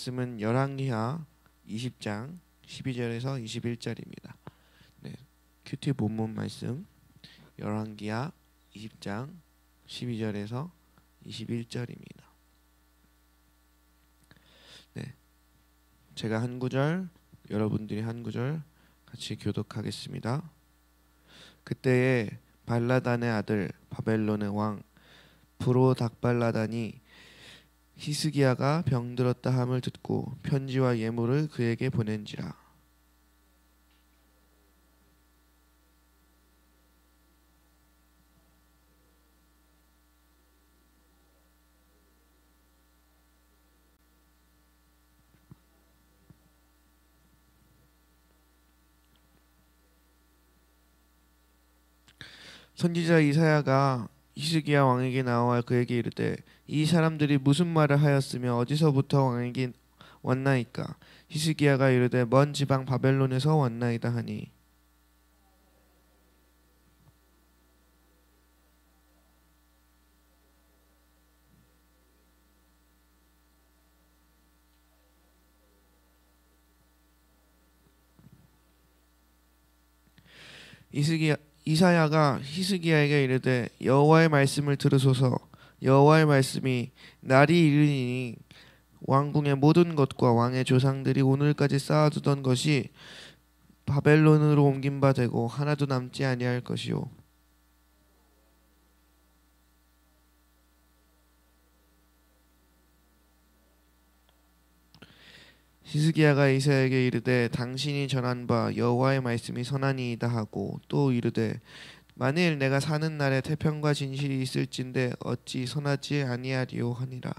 말씀은 열왕기하 20장 12절에서 21절입니다. 네, 큐티 본문 말씀 열왕기하 20장 12절에서 21절입니다. 네, 제가 한 구절, 여러분들이 한 구절 같이 교독하겠습니다. 그때에 발라단의 아들 바벨론의 왕 브로닥발라단이 히스기야가 병들었다 함을 듣고 편지와 예물을 그에게 보낸지라. 선지자 이사야가 히스기야 왕에게 나와 그에게 이르되 이 사람들이 무슨 말을 하였으며 어디서부터 왕에게 왔나이까? 히스기야가 이르되 먼 지방 바벨론에서 왔나이다 하니 이사야가 히스기야에게 이르되 여호와의 말씀을 들으소서. 여호와의 말씀이 날이 이르니 왕궁의 모든 것과 왕의 조상들이 오늘까지 쌓아두던 것이 바벨론으로 옮긴 바 되고 하나도 남지 아니할 것이요. 히스기야가 이사야에게 이르되 당신이 전한 바 여호와의 말씀이 선하니이다 하고 또 이르되 만일 내가 사는 날에 태평과 진실이 있을진데 어찌 선하지 아니하리요 하니라.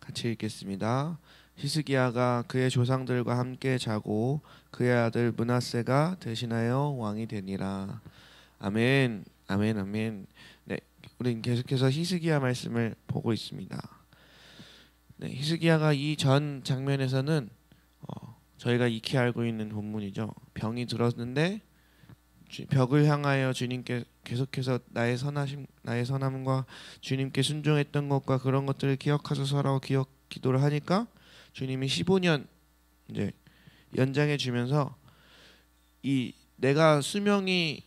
같이 읽겠습니다. 히스기야가 그의 조상들과 함께 자고 그의 아들 므낫세가 대신하여 왕이 되니라. 아멘, 아멘, 아멘. 네, 우리는 계속해서 히스기야 말씀을 보고 있습니다. 네, 히스기야가 이 전 장면에서는 저희가 익히 알고 있는 본문이죠. 병이 들었는데 벽을 향하여 주님께 계속해서 나의 선함과 주님께 순종했던 것과 그런 것들을 기억하소서라고 기도를 하니까 주님이 15년 이제 연장해 주면서 이 내가 수명이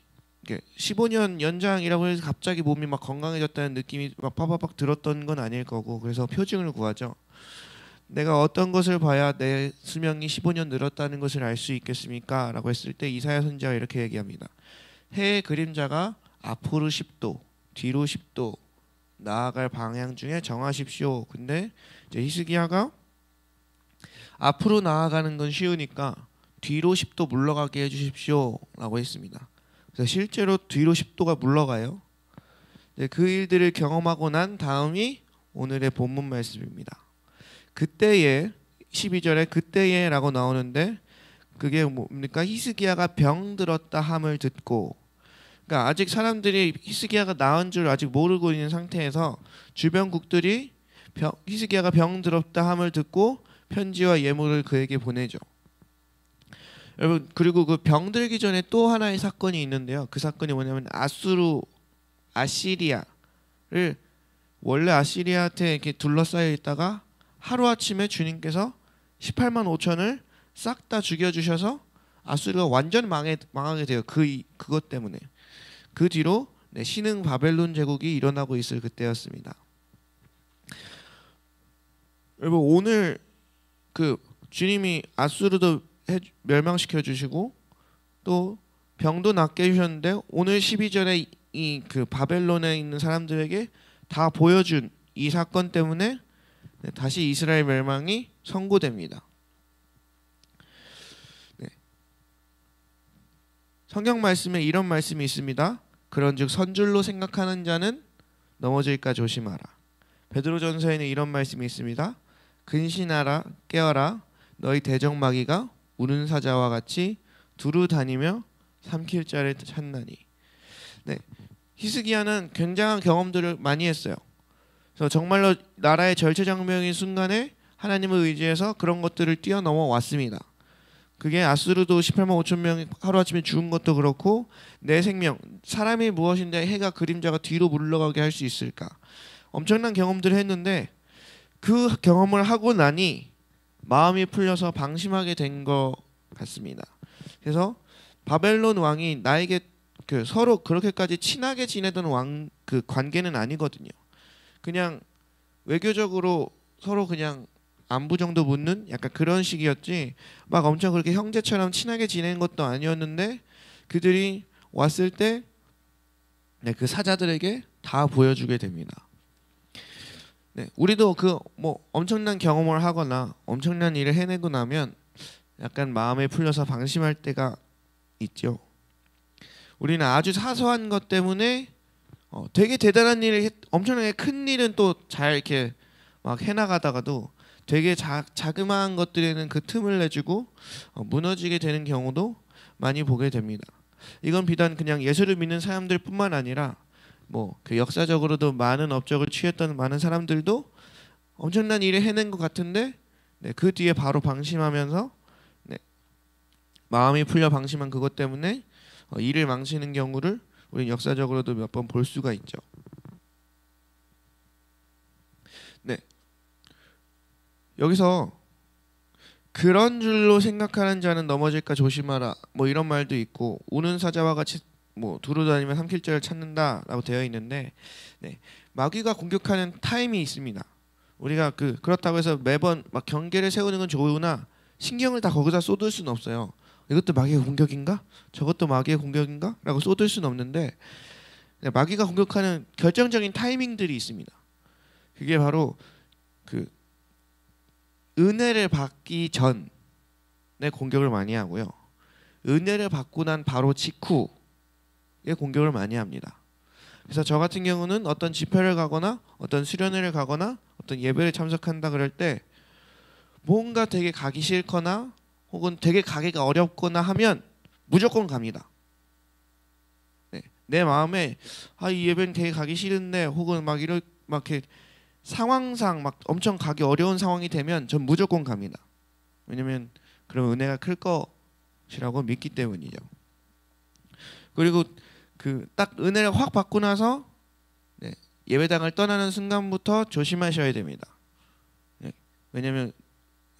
15년 연장이라고 해서 갑자기 몸이 막 건강해졌다는 느낌이 막 파파박 들었던 건 아닐 거고, 그래서 표징을 구하죠. 내가 어떤 것을 봐야 내 수명이 15년 늘었다는 것을 알 수 있겠습니까? 라고 했을 때 이사야 선지자가 이렇게 얘기합니다. 해의 그림자가 앞으로 10도 뒤로 10도 나아갈 방향 중에 정하십시오. 근데 이제 히스기야가 앞으로 나아가는 건 쉬우니까 뒤로 10도 물러가게 해주십시오 라고 했습니다. 그래서 실제로 뒤로 10도가 물러가요. 그 일들을 경험하고 난 다음이 오늘의 본문 말씀입니다. 그때에 12절에 그때에 라고 나오는데 그게 뭡니까? 히스기야가 병들었다 함을 듣고, 그러니까 아직 사람들이 히스기야가 나은 줄 아직 모르고 있는 상태에서 주변국들이 히스기야가 병들었다 함을 듣고 편지와 예물을 그에게 보내죠. 여러분, 그리고 그 병들기 전에 또 하나의 사건이 있는데요. 그 사건이 뭐냐면 아시리아를 원래 아시리아한테 이렇게 둘러싸여 있다가 하루아침에 주님께서 18만 5천을 싹 다 죽여주셔서 아수르가 완전 망하게 돼요. 그것 때문에. 그 뒤로 신흥 바벨론 제국이 일어나고 있을 그때였습니다. 여러분, 오늘 그 주님이 아수르도 멸망시켜 주시고 또 병도 낫게 해주셨는데 오늘 12절에 이 그 바벨론에 있는 사람들에게 다 보여준 이 사건 때문에 다시 이스라엘 멸망이 선고됩니다. 네. 성경 말씀에 이런 말씀이 있습니다. 그런즉 선줄로 생각하는 자는 넘어질까 조심하라. 베드로전서에는 이런 말씀이 있습니다. 근신하라, 깨어라. 너희 대적마귀가 우는 사자와 같이 두루 다니며 삼킬 자를 찾나니. 네, 히스기야는 굉장한 경험들을 많이 했어요. 그래서 정말로 나라의 절체절명인 순간에 하나님을 의지해서 그런 것들을 뛰어넘어 왔습니다. 그게 아수르도 18만 5천 명이 하루아침에 죽은 것도 그렇고 내 생명, 사람이 무엇인데 해가 그림자가 뒤로 물러가게 할 수 있을까? 엄청난 경험들을 했는데 그 경험을 하고 나니 마음이 풀려서 방심하게 된 것 같습니다. 그래서 바벨론 왕이 나에게 그 서로 그렇게까지 친하게 지내던 왕 그 관계는 아니거든요. 그냥 외교적으로 서로 그냥 안부 정도 묻는 약간 그런 식이었지 막 엄청 그렇게 형제처럼 친하게 지내는 것도 아니었는데 그들이 왔을 때 그 사자들에게 다 보여주게 됩니다. 네, 우리도 그 뭐 엄청난 경험을 하거나 엄청난 일을 해내고 나면 약간 마음에 풀려서 방심할 때가 있죠. 우리는 아주 사소한 것 때문에 되게 대단한 일을 엄청나게 큰 일은 또 잘 이렇게 막 해나가다가도 되게 자그마한 것들에는 그 틈을 내주고 무너지게 되는 경우도 많이 보게 됩니다. 이건 비단 그냥 예수를 믿는 사람들뿐만 아니라 뭐 그 역사적으로도 많은 업적을 취했던 많은 사람들도 엄청난 일을 해낸 것 같은데 그 뒤에 바로 방심하면서 마음이 풀려 방심한 그것 때문에 일을 망치는 경우를 우리는 역사적으로도 몇 번 볼 수가 있죠. 네. 여기서 그런 줄로 생각하는 자는 넘어질까 조심하라. 뭐 이런 말도 있고 우는 사자와 같이 뭐 두루다니며 삼킬 자를 찾는다라고 되어 있는데 마귀가 공격하는 타임이 있습니다. 우리가 그렇다고 해서 매번 막 경계를 세우는 건 좋으나 신경을 다 거기다 쏟을 수는 없어요. 이것도 마귀의 공격인가? 저것도 마귀의 공격인가? 라고 쏟을 수는 없는데 마귀가 공격하는 결정적인 타이밍들이 있습니다. 그게 바로 그 은혜를 받기 전에 공격을 많이 하고요. 은혜를 받고 난 바로 직후에 공격을 많이 합니다. 그래서 저 같은 경우는 어떤 집회를 가거나 어떤 수련회를 가거나 어떤 예배를 참석한다 그럴 때 뭔가 되게 가기 싫거나 혹은 되게 가기가 어렵거나 하면 무조건 갑니다. 내 마음에 이 예배는 되게 가기 싫은데 혹은 막 이렇게 상황상 막 엄청 가기 어려운 상황이 되면 전 무조건 갑니다. 왜냐면 그럼 은혜가 클 것이라고 믿기 때문이죠. 그리고 딱 은혜를 확 받고 나서 예배당을 떠나는 순간부터 조심하셔야 됩니다. 왜냐면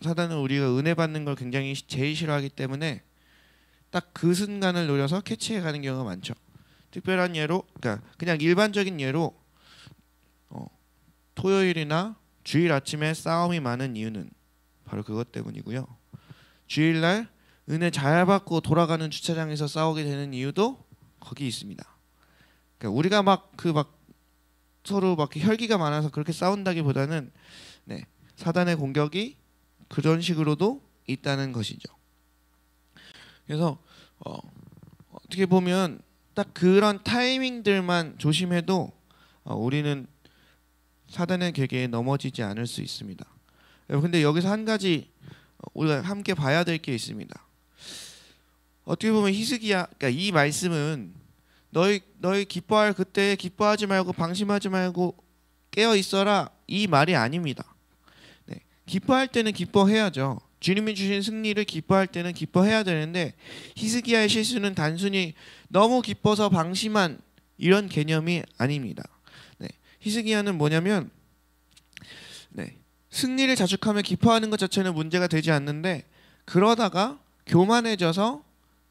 사단은 우리가 은혜 받는 걸 굉장히 제일 싫어하기 때문에 딱 그 순간을 노려서 캐치해 가는 경우가 많죠. 특별한 예로, 그냥 일반적인 예로 토요일이나 주일 아침에 싸움이 많은 이유는 바로 그것 때문이고요. 주일날 은혜 잘 받고 돌아가는 주차장에서 싸우게 되는 이유도 거기 있습니다. 그러니까 우리가 막 서로 막 혈기가 많아서 그렇게 싸운다기보다는 사단의 공격이 그런 식으로도 있다는 것이죠. 그래서 어떻게 보면 딱 그런 타이밍들만 조심해도 우리는 사단의 계계에 넘어지지 않을 수 있습니다. 근데 여기서 한 가지 우리가 함께 봐야 될 게 있습니다. 어떻게 보면 히스기야, 그러니까 이 말씀은 너희 기뻐할 그때 기뻐하지 말고 방심하지 말고 깨어 있어라 이 말이 아닙니다. 기뻐할 때는 기뻐해야죠. 주님이 주신 승리를 기뻐할 때는 기뻐해야 되는데 히스기야의 실수는 단순히 너무 기뻐서 방심한 이런 개념이 아닙니다. 히스기야는 뭐냐면 승리를 자축하며 기뻐하는 것 자체는 문제가 되지 않는데 그러다가 교만해져서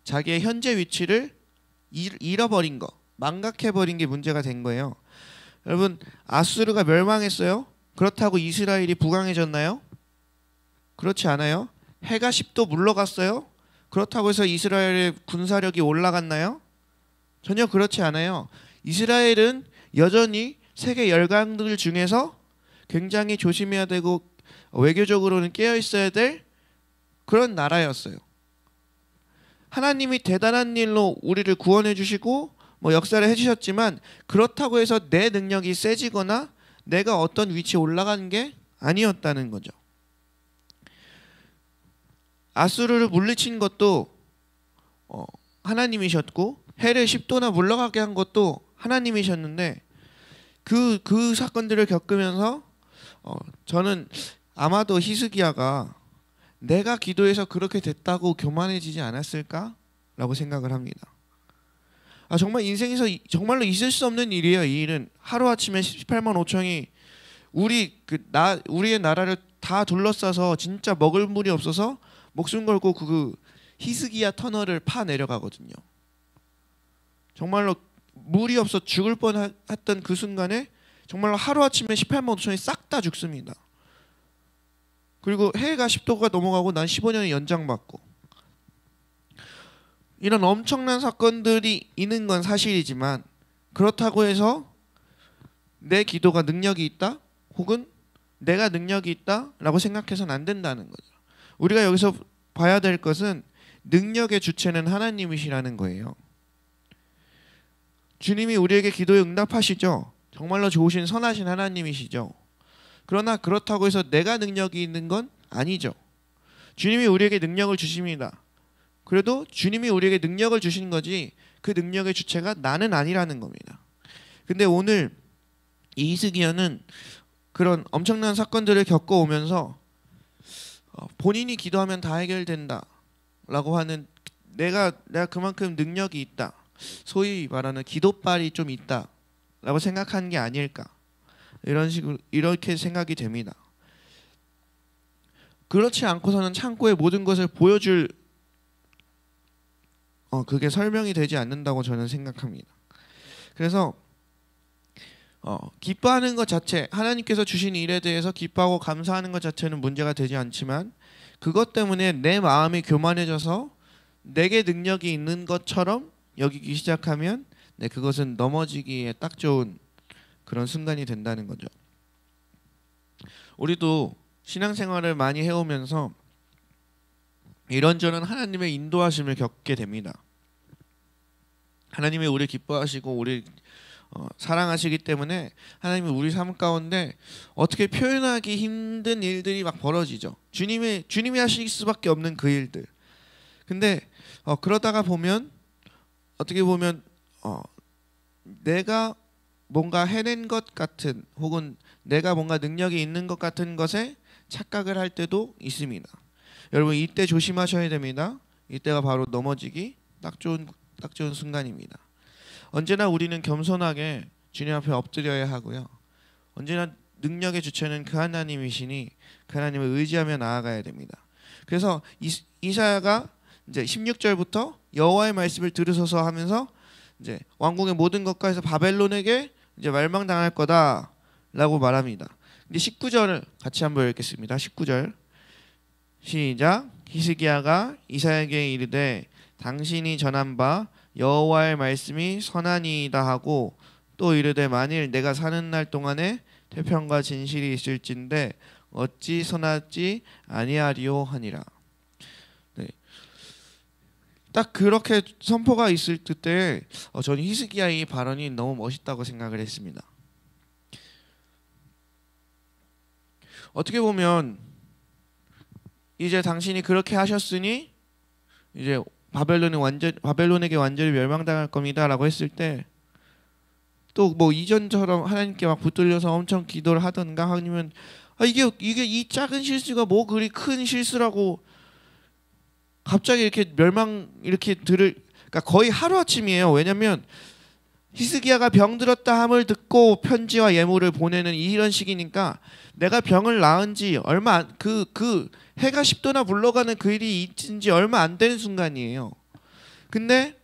자기의 현재 위치를 잃어버린 거, 망각해버린 게 문제가 된 거예요. 여러분, 아수르가 멸망했어요. 그렇다고 이스라엘이 부강해졌나요? 그렇지 않아요. 해가 10도 물러갔어요. 그렇다고 해서 이스라엘의 군사력이 올라갔나요? 전혀 그렇지 않아요. 이스라엘은 여전히 세계 열강들 중에서 굉장히 조심해야 되고 외교적으로는 깨어 있어야 될 그런 나라였어요. 하나님이 대단한 일로 우리를 구원해 주시고 뭐 역사를 해주셨지만 그렇다고 해서 내 능력이 세지거나 내가 어떤 위치에 올라가는 게 아니었다는 거죠. 아수르를 물리친 것도 하나님이셨고 해를 10도나 물러가게 한 것도 하나님이셨는데 그 사건들을 겪으면서 저는 아마도 히스기야가 내가 기도해서 그렇게 됐다고 교만해지지 않았을까라고 생각을 합니다. 정말 인생에서 정말로 있을 수 없는 일이에요. 이 일은 하루아침에 18만 5천이 우리의 나라를 다 둘러싸서 진짜 먹을 물이 없어서 목숨 걸고 그 히스기야 터널을 파 내려가거든요. 정말로 물이 없어 죽을 뻔했던 그 순간에 정말로 하루아침에 18만 5천이 싹 다 죽습니다. 그리고 해가 10도가 넘어가고 난 15년이 연장받고, 이런 엄청난 사건들이 있는 건 사실이지만 그렇다고 해서 내 기도가 능력이 있다? 혹은 내가 능력이 있다라고 생각해서는 안 된다는 거죠. 우리가 여기서 봐야 될 것은 능력의 주체는 하나님이시라는 거예요. 주님이 우리에게 기도에 응답하시죠. 정말로 좋으신 선하신 하나님이시죠. 그러나 그렇다고 해서 내가 능력이 있는 건 아니죠. 주님이 우리에게 능력을 주십니다. 그래도 주님이 우리에게 능력을 주신 거지 그 능력의 주체가 나는 아니라는 겁니다. 근데 오늘 이 히스기야는 그런 엄청난 사건들을 겪어오면서 본인이 기도하면 다 해결된다 라고 하는 내가 그만큼 능력이 있다, 소위 말하는 기도빨이 좀 있다 라고 생각하는 게 아닐까, 이런 식으로 이렇게 생각이 됩니다. 그렇지 않고서는 창고에 모든 것을 보여줄 그게 설명이 되지 않는다고 저는 생각합니다. 그래서 기뻐하는 것 자체, 하나님께서 주신 일에 대해서 기뻐하고 감사하는 것 자체는 문제가 되지 않지만 그것 때문에 내 마음이 교만해져서 내게 능력이 있는 것처럼 여기기 시작하면 그것은 넘어지기에 딱 좋은 그런 순간이 된다는 거죠. 우리도 신앙생활을 많이 해오면서 이런저런 하나님의 인도하심을 겪게 됩니다. 하나님이 우리 기뻐하시고 우리 사랑하시기 때문에 하나님이 우리 삶 가운데 어떻게 표현하기 힘든 일들이 막 벌어지죠. 주님이 하실 수밖에 없는 그 일들. 근데 그러다가 보면 어떻게 보면 내가 뭔가 해낸 것 같은, 혹은 내가 뭔가 능력이 있는 것 같은 것에 착각을 할 때도 있습니다. 여러분 이때 조심하셔야 됩니다. 이때가 바로 넘어지기 딱 좋은 순간입니다. 언제나 우리는 겸손하게 주님 앞에 엎드려야 하고요. 언제나 능력의 주체는 그 하나님이시니 그 하나님을 의지하며 나아가야 됩니다. 그래서 이사야가 이제 16절부터 여호와의 말씀을 들으소서 하면서 이제 왕궁의 모든 것과 해서 바벨론에게 이제 멸망당할 거다라고 말합니다. 근데 19절을 같이 한번 읽겠습니다. 19절 시작. 히스기야가 이사야에게 이르되 당신이 전한 바 여호와의 말씀이 선하니이다 하고, 또 이르되 만일 내가 사는 날 동안에 태평과 진실이 있을진데 어찌 선하지 아니하리요 하니라. 네. 딱 그렇게 선포가 있을 때 저는 히스기야의 발언이 너무 멋있다고 생각을 했습니다. 어떻게 보면 이제 당신이 그렇게 하셨으니 이제 바벨론에게 완전히 멸망당할 겁니다라고 했을 때, 또 뭐 이전처럼 하나님께 막 붙들려서 엄청 기도를 하던가, 아니면 이게 이 작은 실수가 뭐 그리 큰 실수라고 갑자기 이렇게 그러니까 거의 하루 아침이에요. 왜냐면 히스기야가 병들었다 함을 듣고 편지와 예물을 보내는 이런 시기니까 내가 병을 나은 지 얼마 그 해가 10도나 물러가는 그 일이 있은 지 얼마 안 되는 순간이에요. 근데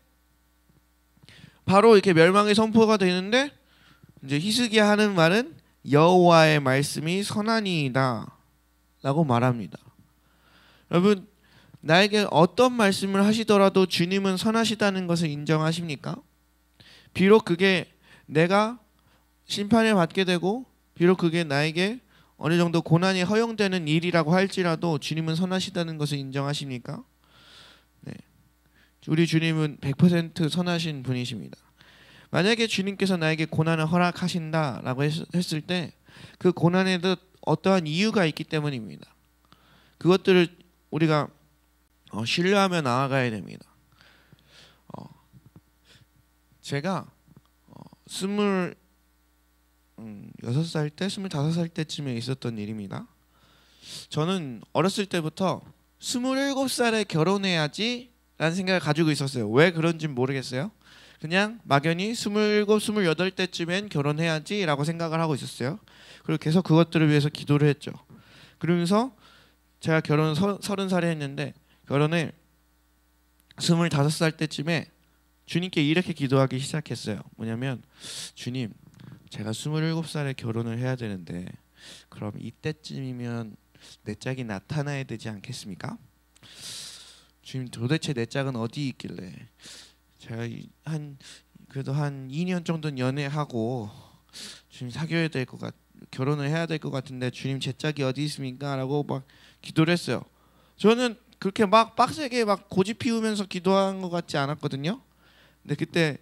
바로 이렇게 멸망의 선포가 되는데 이제 히스기야 하는 말은 여호와의 말씀이 선하니이다 라고 말합니다. 여러분 나에게 어떤 말씀을 하시더라도 주님은 선하시다는 것을 인정하십니까? 비록 그게 내가 심판을 받게 되고 비록 그게 나에게 어느 정도 고난이 허용되는 일이라고 할지라도 주님은 선하시다는 것을 인정하십니까? 네. 우리 주님은 100% 선하신 분이십니다. 만약에 주님께서 나에게 고난을 허락하신다라고 했을 때 그 고난에도 어떠한 이유가 있기 때문입니다. 그것들을 우리가 신뢰하며 나아가야 됩니다. 제가 26살 때, 25살 때쯤에 있었던 일입니다. 저는 어렸을 때부터 27살에 결혼해야지 라는 생각을 가지고 있었어요. 왜 그런지 모르겠어요. 그냥 막연히 27, 28때쯤엔 결혼해야지 라고 생각을 하고 있었어요. 그리고 계속 그것들을 위해서 기도를 했죠. 그러면서 제가 결혼을 30살에 했는데 결혼을 25살 때쯤에 주님께 이렇게 기도하기 시작했어요. 뭐냐면 주님, 제가 27살에 결혼을 해야 되는데 그럼 이때쯤이면 내 짝이 나타나야 되지 않겠습니까? 주님, 도대체 내 짝은 어디 있길래 제가 그래도 한 2년 정도는 연애하고 주님 사귀어야 될 것 결혼을 해야 될 것 같은데 주님, 제 짝이 어디 있습니까? 라고 막 기도를 했어요. 저는 그렇게 막 빡세게 막 고집 피우면서 기도한 것 같지 않았거든요. 근데 그때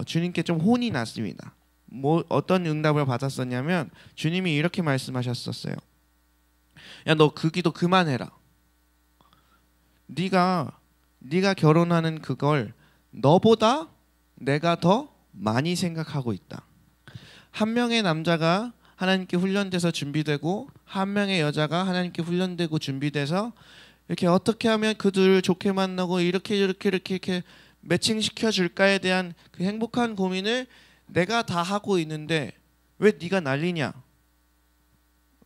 주님께 좀 혼이 났습니다. 뭐 어떤 응답을 받았었냐면 주님이 이렇게 말씀하셨었어요. 야, 너 그 기도 그만해라. 네가 결혼하는 그걸 너보다 내가 더 많이 생각하고 있다. 한 명의 남자가 하나님께 훈련돼서 준비되고 한 명의 여자가 하나님께 훈련되고 준비돼서 이렇게 어떻게 하면 그들을 좋게 만나고 이렇게 매칭시켜 줄까에 대한 그 행복한 고민을 내가 다 하고 있는데 왜 네가 난리냐?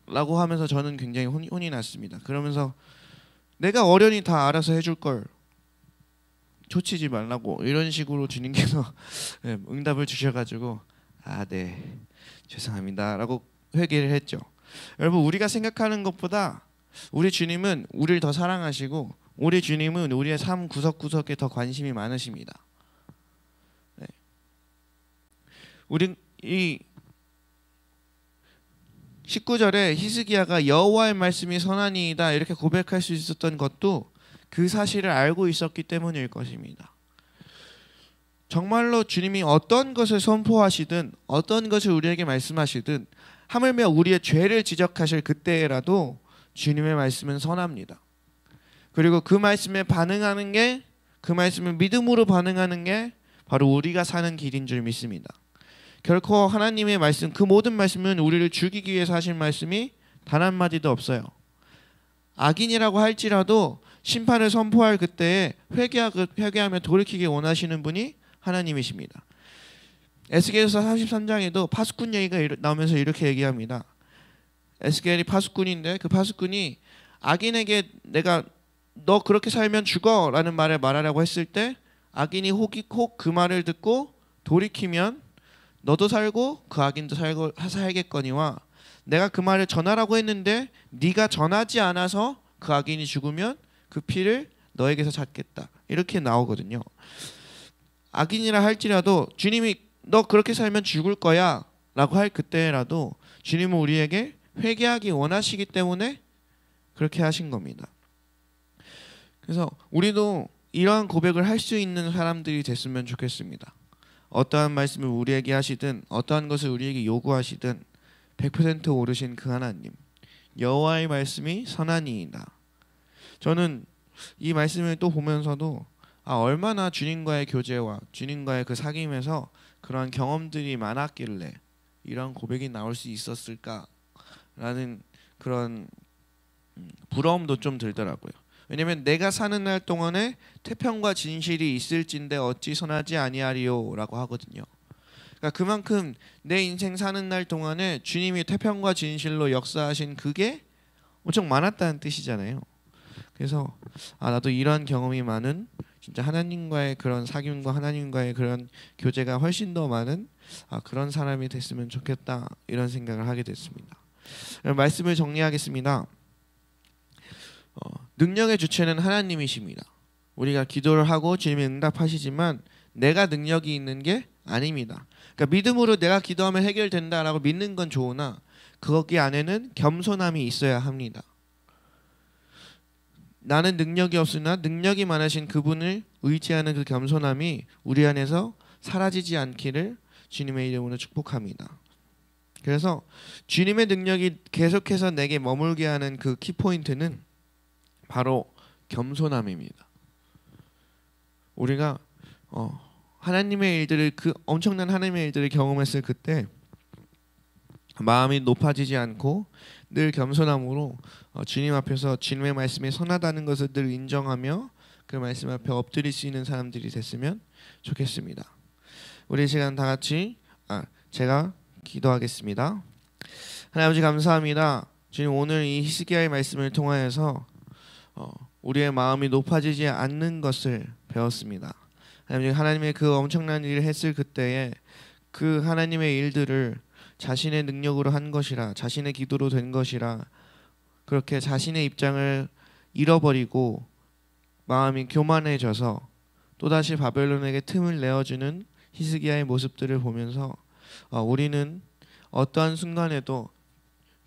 라고 하면서 저는 굉장히 혼이 났습니다. 그러면서 내가 어련히 다 알아서 해줄 걸 초치지 말라고 이런 식으로 주님께서 응답을 주셔가지고 네, 죄송합니다 라고 회개를 했죠. 여러분, 우리가 생각하는 것보다 우리 주님은 우리를 더 사랑하시고 우리 주님은 우리의 삶 구석구석에 더 관심이 많으십니다. 우리 이 19절에 히스기야가 여호와의 말씀이 선하니이다 이렇게 고백할 수 있었던 것도 그 사실을 알고 있었기 때문일 것입니다. 정말로 주님이 어떤 것을 선포하시든 어떤 것을 우리에게 말씀하시든 하물며 우리의 죄를 지적하실 그때라도 주님의 말씀은 선합니다. 그리고 그 말씀에 반응하는 게, 그 말씀을 믿음으로 반응하는 게 바로 우리가 사는 길인 줄 믿습니다. 결코 하나님의 말씀, 그 모든 말씀은 우리를 죽이기 위해서 하신 말씀이 단 한마디도 없어요. 악인이라고 할지라도 심판을 선포할 그때에 회개하며 돌이키기 원하시는 분이 하나님이십니다. 에스겔서 33장에도 파수꾼 얘기가 나오면서 이렇게 얘기합니다. 에스겔이 파수꾼인데 그 파수꾼이 악인에게 내가 너 그렇게 살면 죽어 라는 말을 말하라고 했을 때 악인이 혹 그 말을 듣고 돌이키면 너도 살고 그 악인도 살겠거니와 내가 그 말을 전하라고 했는데 네가 전하지 않아서 그 악인이 죽으면 그 피를 너에게서 잣겠다 이렇게 나오거든요. 악인이라 할지라도 주님이 너 그렇게 살면 죽을 거야 라고 할 그때라도 주님은 우리에게 회개하기 원하시기 때문에 그렇게 하신 겁니다. 그래서 우리도 이러한 고백을 할 수 있는 사람들이 됐으면 좋겠습니다. 어떠한 말씀을 우리에게 하시든 어떠한 것을 우리에게 요구하시든 100% 오르신 그 하나님, 여호와의 말씀이 선하니이다. 저는 이 말씀을 또 보면서도 얼마나 주님과의 교제와 주님과의 그 사귐에서 그러한 경험들이 많았길래 이런 고백이 나올 수 있었을까라는 그런 부러움도 좀 들더라고요. 왜냐하면 내가 사는 날 동안에 태평과 진실이 있을진데 어찌 선하지 아니하리요라고 하거든요. 그러니까 그만큼 내 인생 사는 날 동안에 주님이 태평과 진실로 역사하신 그게 엄청 많았다는 뜻이잖아요. 그래서 나도 이러한 경험이 많은 진짜 하나님과의 그런 사귐과 하나님과의 그런 교제가 훨씬 더 많은 그런 사람이 됐으면 좋겠다 이런 생각을 하게 됐습니다. 말씀을 정리하겠습니다. 능력의 주체는 하나님이십니다. 우리가 기도를 하고 주님이 응답하시지만 내가 능력이 있는 게 아닙니다. 그러니까 믿음으로 내가 기도하면 해결된다라고 믿는 건 좋으나 거기 안에는 겸손함이 있어야 합니다. 나는 능력이 없으나 능력이 많으신 그분을 의지하는 그 겸손함이 우리 안에서 사라지지 않기를 주님의 이름으로 축복합니다. 그래서 주님의 능력이 계속해서 내게 머물게 하는 그 키포인트는 바로 겸손함입니다. 우리가 하나님의 일들을 그 엄청난 하나님의 일들을 경험했을 그때 마음이 높아지지 않고 늘 겸손함으로 주님 앞에서 주님의 말씀이 선하다는 것을 늘 인정하며 그 말씀 앞에 엎드릴 수 있는 사람들이 됐으면 좋겠습니다. 우리 시간 다 같이 제가 기도하겠습니다. 하나님 아버지 감사합니다. 주님 오늘 이 히스기야의 말씀을 통하여서 우리의 마음이 높아지지 않는 것을 배웠습니다. 하나님의 그 엄청난 일을 했을 그때에 그 하나님의 일들을 자신의 능력으로 한 것이라, 자신의 기도로 된 것이라, 그렇게 자신의 입장을 잃어버리고 마음이 교만해져서 또다시 바벨론에게 틈을 내어주는 히스기야의 모습들을 보면서 우리는 어떠한 순간에도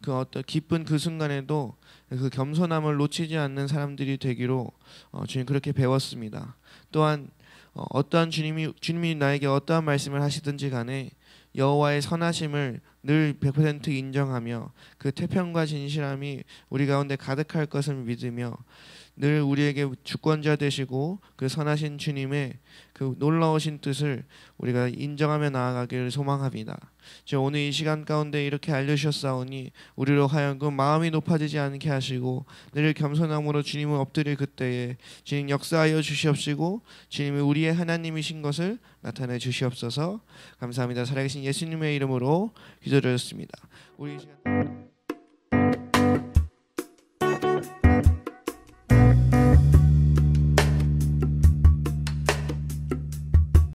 그 어떤 기쁜 그 순간에도 그 겸손함을 놓치지 않는 사람들이 되기로 주님 그렇게 배웠습니다. 또한 어떠한 주님이 나에게 어떠한 말씀을 하시든지 간에 여호와의 선하심을 늘 100% 인정하며 그 태평과 진실함이 우리 가운데 가득할 것을 믿으며 늘 우리에게 주권자 되시고 그 선하신 주님의 그 놀라우신 뜻을 우리가 인정하며 나아가기를 소망합니다. 오늘 이 시간 가운데 이렇게 알려주셨사오니 우리로 하여금 마음이 높아지지 않게 하시고 늘 겸손함으로 주님을 엎드릴 그때에 주님 역사하여 주시옵시고 주님이 우리의 하나님이신 것을 나타내 주시옵소서. 감사합니다. 살아계신 예수님의 이름으로 기도드렸습니다. 우리 이 시간